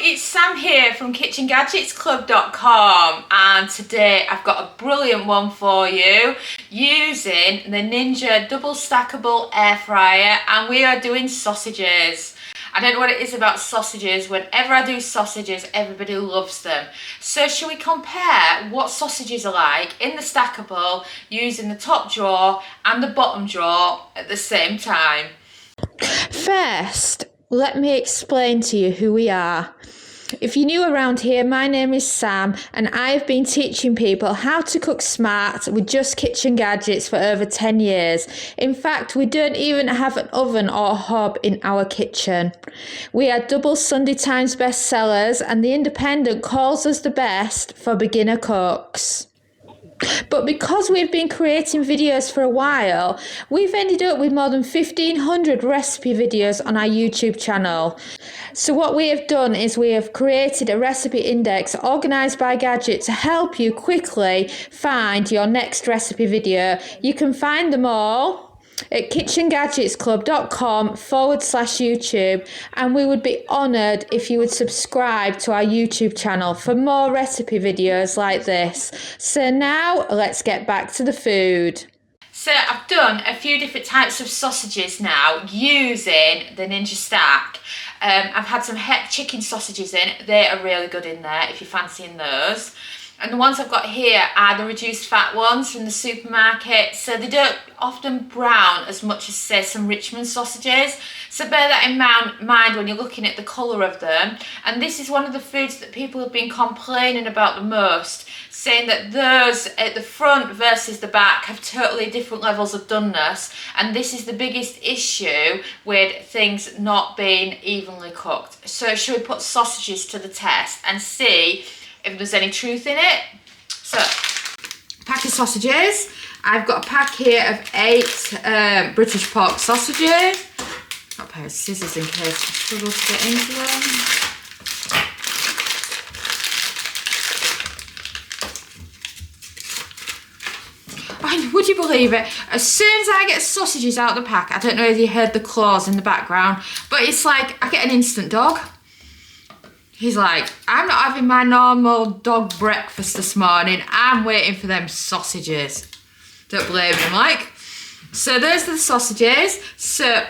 it's Sam here from KitchenGadgetsClub.com, and today I've got a brilliant one for you using the Ninja double stackable air fryer, and we are doing sausages. I don't know what it is about sausages. Whenever I do sausages, everybody loves them. So shall we compare what sausages are like in the stackable using the top drawer and the bottom drawer at the same time? First, let me explain to you who we are. If you're new around here, my name is Sam, and I've been teaching people how to cook smart with just kitchen gadgets for over 10 years. In fact, we don't even have an oven or a hob in our kitchen. We are double Sunday Times bestsellers, and The Independent calls us the best for beginner cooks. But because we've been creating videos for a while, we've ended up with more than 1,500 recipe videos on our YouTube channel. So what we have done is we have created a recipe index organised by gadget to help you quickly find your next recipe video. You can find them all at KitchenGadgetsClub.com/YouTube, and we would be honoured if you would subscribe to our YouTube channel for more recipe videos like this. So now let's get back to the food. So I've done a few different types of sausages now using the Ninja Stack. I've had some Heck chicken sausages in. They are really good in there if you're fancying those. And the ones I've got here are the reduced fat ones from the supermarket. So they don't often brown as much as, say, some Richmond sausages. So bear that in mind when you're looking at the colour of them. And this is one of the foods that people have been complaining about the most, saying that those at the front versus the back have totally different levels of doneness. And this is the biggest issue with things not being evenly cooked. So should we put sausages to the test and see if there's any truth in it? So, pack of sausages. I've got a pack here of 8 British pork sausages. Got a pair of scissors in case I struggle to get into them. And would you believe it? As soon as I get sausages out of the pack, I don't know if you heard the claws in the background, but it's like I get an instant dog. He's like, I'm not having my normal dog breakfast this morning. I'm waiting for them sausages. Don't blame him, like. So those are the sausages. So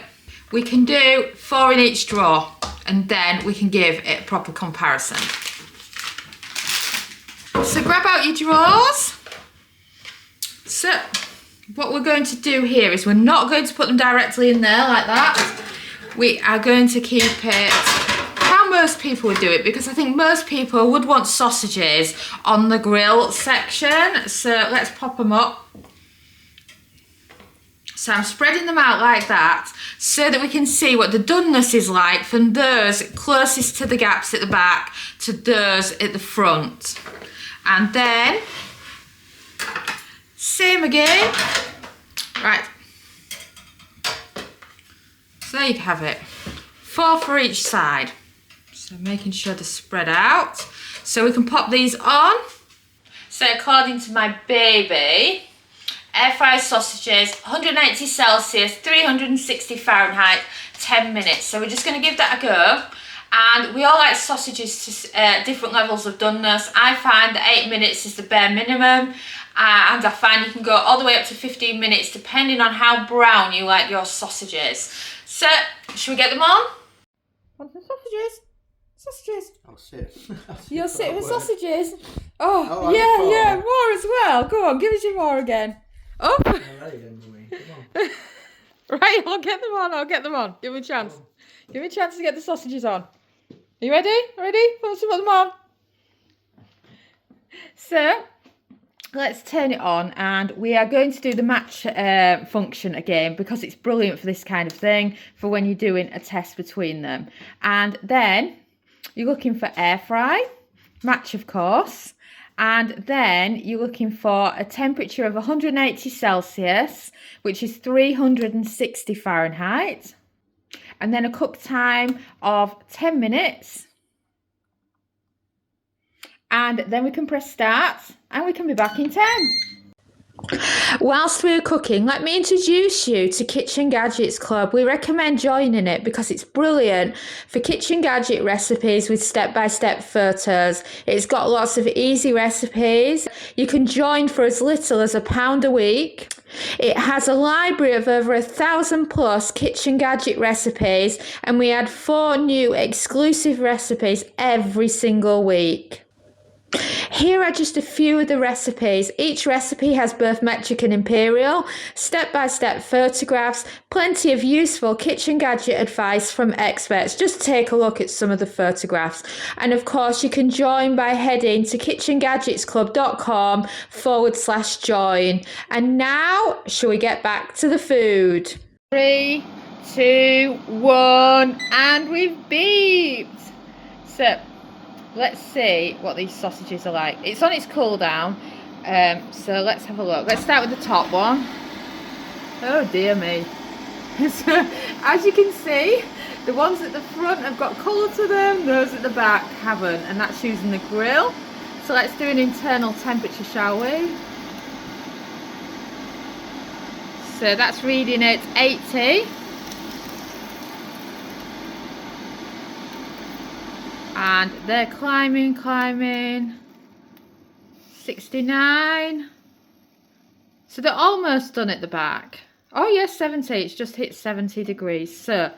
we can do 4 in each drawer, and then we can give it a proper comparison. So grab out your drawers. So what we're going to do here is we're not going to put them directly in there like that. We are going to keep it how most people would do it, because I think most people would want sausages on the grill section. So let's pop them up. So I'm spreading them out like that so that we can see what the doneness is like from those closest to the gaps at the back to those at the front. And then same again. Right. So there you have it. 4 for each side. So making sure they're spread out. So we can pop these on. So according to my baby, air fried sausages, 180 Celsius, 360 Fahrenheit, 10 minutes. So we're just going to give that a go. And we all like sausages to different levels of doneness. I find that 8 minutes is the bare minimum. And I find you can go all the way up to 15 minutes depending on how brown you like your sausages. So, should we get them on? Want some sausages? Sausages. I'll sit. You'll sit with sausages? Oh yeah, more as well. Go on, give us your more again. Oh. Alright then, Mummy. Come on. Right, I'll get them on. Give me a chance. Give me a chance to get the sausages on. Are you ready? Ready? Put them on. So, let's turn it on, and we are going to do the match function again, because it's brilliant for this kind of thing, for when you're doing a test between them. And then you're looking for air fry, match of course, and then you're looking for a temperature of 180 Celsius, which is 360 Fahrenheit, and then a cook time of 10 minutes. And then we can press start, and we can be back in 10. Whilst we're cooking, let me introduce you to Kitchen Gadgets Club. We recommend joining it because it's brilliant for kitchen gadget recipes with step-by-step photos. It's got lots of easy recipes. You can join for as little as £1 a week. It has a library of over 1,000 plus kitchen gadget recipes, and we add 4 new exclusive recipes every single week. Here are just a few of the recipes. Each recipe has both metric and imperial, step-by-step photographs, plenty of useful kitchen gadget advice from experts. Just take a look at some of the photographs. And of course, you can join by heading to KitchenGadgetsClub.com/join. And now, shall we get back to the food? 3, 2, 1, and we've beeped. So, let's see what these sausages are like. It's on its cool down, so let's have a look. Let's start with the top one. Oh dear me. So, as you can see, the ones at the front have got colour to them, those at the back haven't, and that's using the grill. So let's do an internal temperature, shall we? So that's reading at 80. And they're climbing, 69. So they're almost done at the back. Oh yes, 70, it's just hit 70 degrees. So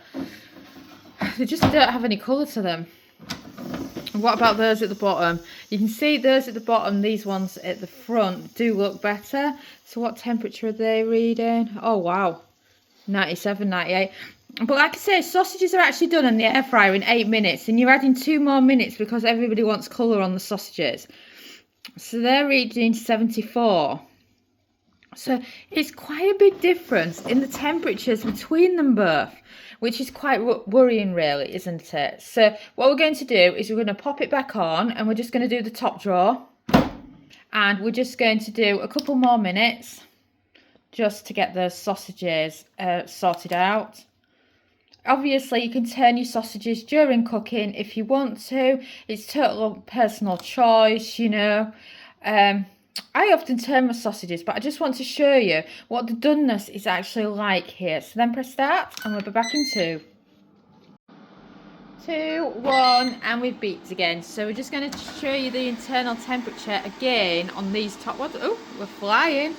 they just don't have any colour to them. And what about those at the bottom? You can see those at the bottom, these ones at the front do look better. So what temperature are they reading? Oh wow, 97, 98. But like I say, sausages are actually done in the air fryer in 8 minutes, and you're adding 2 more minutes because everybody wants colour on the sausages. So they're reading 74. So it's quite a big difference in the temperatures between them both, which is quite worrying really, isn't it? So what we're going to do is we're going to pop it back on, and we're just going to do the top drawer. And we're just going to do a couple more minutes just to get those sausages sorted out. Obviously, you can turn your sausages during cooking if you want to. It's total personal choice, you know. I often turn my sausages, but I just want to show you what the doneness is actually like here. So then press start, and we'll be back in 2. 2, 1, and we've beeped again. So we're just going to show you the internal temperature again on these top ones. Oh, we're flying.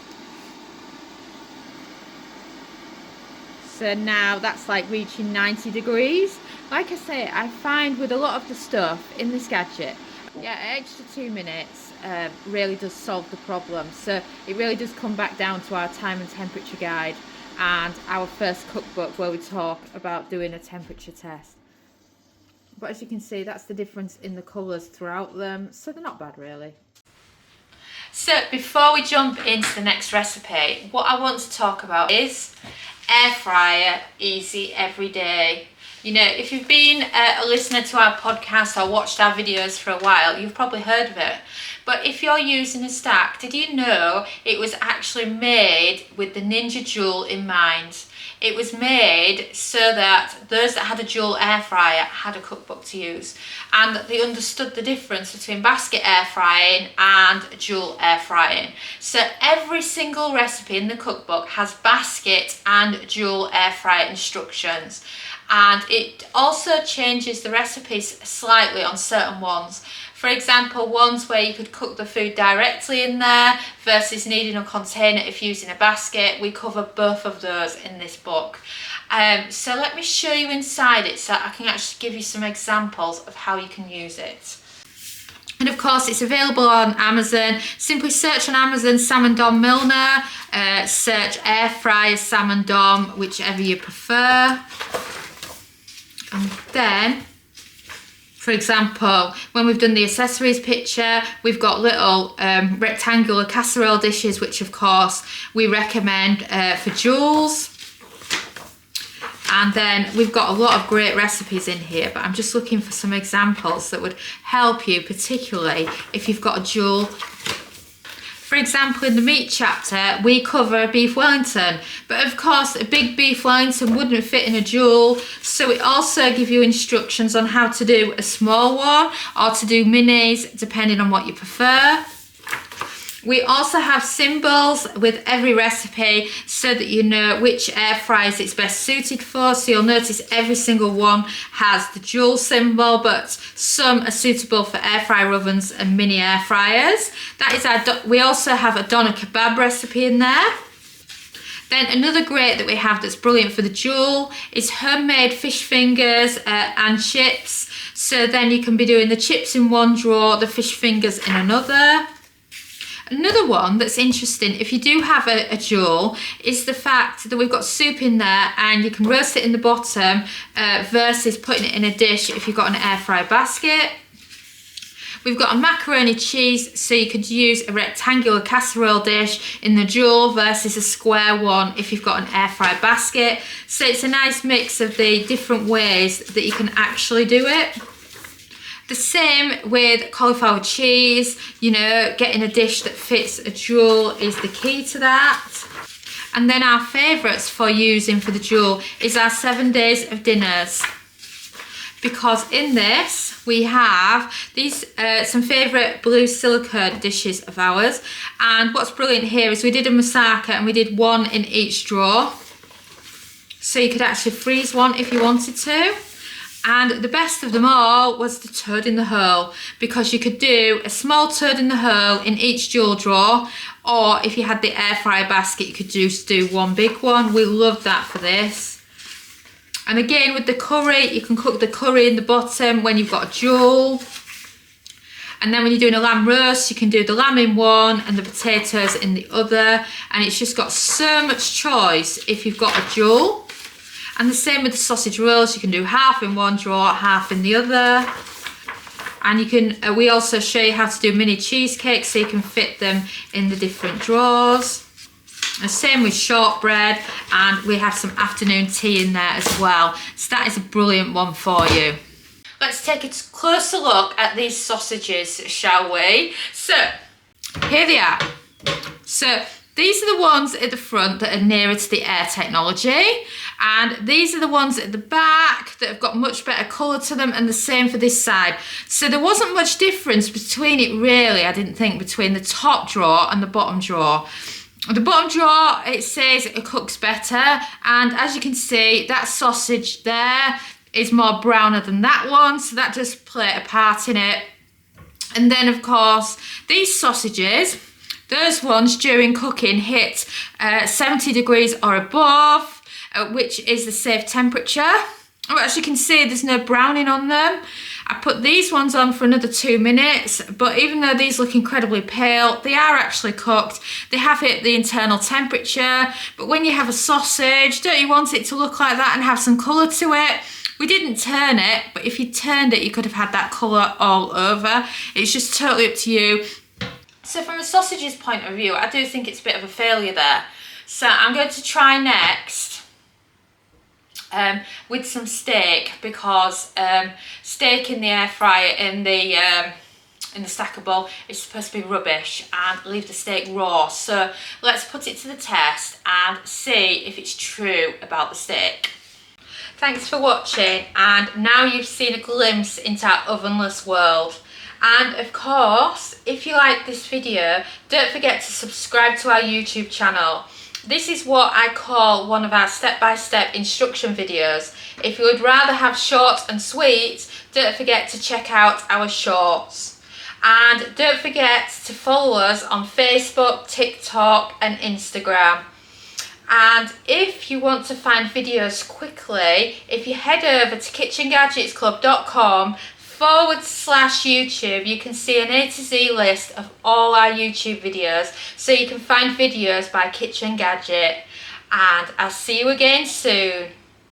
So now that's like reaching 90 degrees. Like I say, I find with a lot of the stuff in this gadget, yeah, extra 2 minutes really does solve the problem. So it really does come back down to our time and temperature guide and our first cookbook where we talk about doing a temperature test. But as you can see, that's the difference in the colours throughout them. So they're not bad really. So before we jump into the next recipe, what I want to talk about is air fryer, easy every day. You know, if you've been a listener to our podcast or watched our videos for a while, you've probably heard of it. But if you're using a stack, did you know it was actually made with the Ninja Joule in mind? It was made so that those that had a dual air fryer had a cookbook to use, and they understood the difference between basket air frying and dual air frying. So every single recipe in the cookbook has basket and dual air fryer instructions, and it also changes the recipes slightly on certain ones. For example, ones where you could cook the food directly in there versus needing a container if using a basket. We cover both of those in this book. So let me show you inside it so I can actually give you some examples of how you can use it. And of course, it's available on Amazon. Simply search on Amazon Salmon Dom Milner, search air fryer Salmon Dom, whichever you prefer. And then, for example, when we've done the accessories picture, we've got little rectangular casserole dishes, which of course we recommend for Jules. And then we've got a lot of great recipes in here, but I'm just looking for some examples that would help you, particularly if you've got a Joule. For example, in the meat chapter, we cover a beef Wellington, but of course a big beef Wellington wouldn't fit in a Joule, so we also give you instructions on how to do a small one or to do minis, depending on what you prefer. We also have symbols with every recipe so that you know which air fryers it's best suited for. So you'll notice every single one has the dual symbol, but some are suitable for air fryer ovens and mini air fryers. That is we also have a doner kebab recipe in there. Then another great that we have that's brilliant for the dual is homemade fish fingers and chips. So then you can be doing the chips in one drawer, the fish fingers in another. Another one that's interesting, if you do have a dual, is the fact that we've got soup in there and you can roast it in the bottom versus putting it in a dish if you've got an air fry basket. We've got a macaroni cheese, so you could use a rectangular casserole dish in the dual versus a square one if you've got an air fry basket. So it's a nice mix of the different ways that you can actually do it. The same with cauliflower cheese, you know, getting a dish that fits a dual is the key to that. And then our favourites for using for the dual is our 7 days of dinners. Because in this, we have these some favourite blue silicone dishes of ours. And what's brilliant here is we did a moussaka and we did one in each drawer. So you could actually freeze one if you wanted to. And the best of them all was the toad in the hole, because you could do a small toad in the hole in each dual drawer, or if you had the air fryer basket, you could just do one big one. We loved that for this. And again, with the curry, you can cook the curry in the bottom when you've got a dual. And then when you're doing a lamb roast, you can do the lamb in one and the potatoes in the other. And it's just got so much choice if you've got a dual. And the same with the sausage rolls, you can do half in one drawer, half in the other. And you can, we also show you how to do mini cheesecakes so you can fit them in the different drawers. And same with shortbread, and we have some afternoon tea in there as well. So that is a brilliant one for you. Let's take a closer look at these sausages, shall we? So, here they are. So, these are the ones at the front that are nearer to the air technology, and these are the ones at the back that have got much better colour to them, and the same for this side. So there wasn't much difference between it really, I didn't think, between the top drawer and the bottom drawer. The bottom drawer, it says it cooks better, and as you can see, that sausage there is more browner than that one, so that does play a part in it. And then of course, these sausages, those ones during cooking hit 70 degrees or above, which is the safe temperature. As you can see, there's no browning on them. I put these ones on for another 2 minutes, but even though these look incredibly pale, they are actually cooked. They have hit the internal temperature, but when you have a sausage, don't you want it to look like that and have some colour to it? We didn't turn it, but if you turned it, you could have had that colour all over. It's just totally up to you. So from a sausage's point of view, I do think it's a bit of a failure there. So I'm going to try next with some steak, because steak in the air fryer in the stackable is supposed to be rubbish and leave the steak raw. So let's put it to the test and see if it's true about the steak. Thanks for watching, and now you've seen a glimpse into our ovenless world. And of course, if you like this video, don't forget to subscribe to our YouTube channel. This is what I call one of our step-by-step instruction videos. If you would rather have short and sweet, don't forget to check out our shorts. And don't forget to follow us on Facebook, TikTok and Instagram. And if you want to find videos quickly, if you head over to KitchenGadgetsClub.com/YouTube, you can see an A to Z list of all our YouTube videos, so you can find videos by Kitchen Gadget. And I'll see you again soon.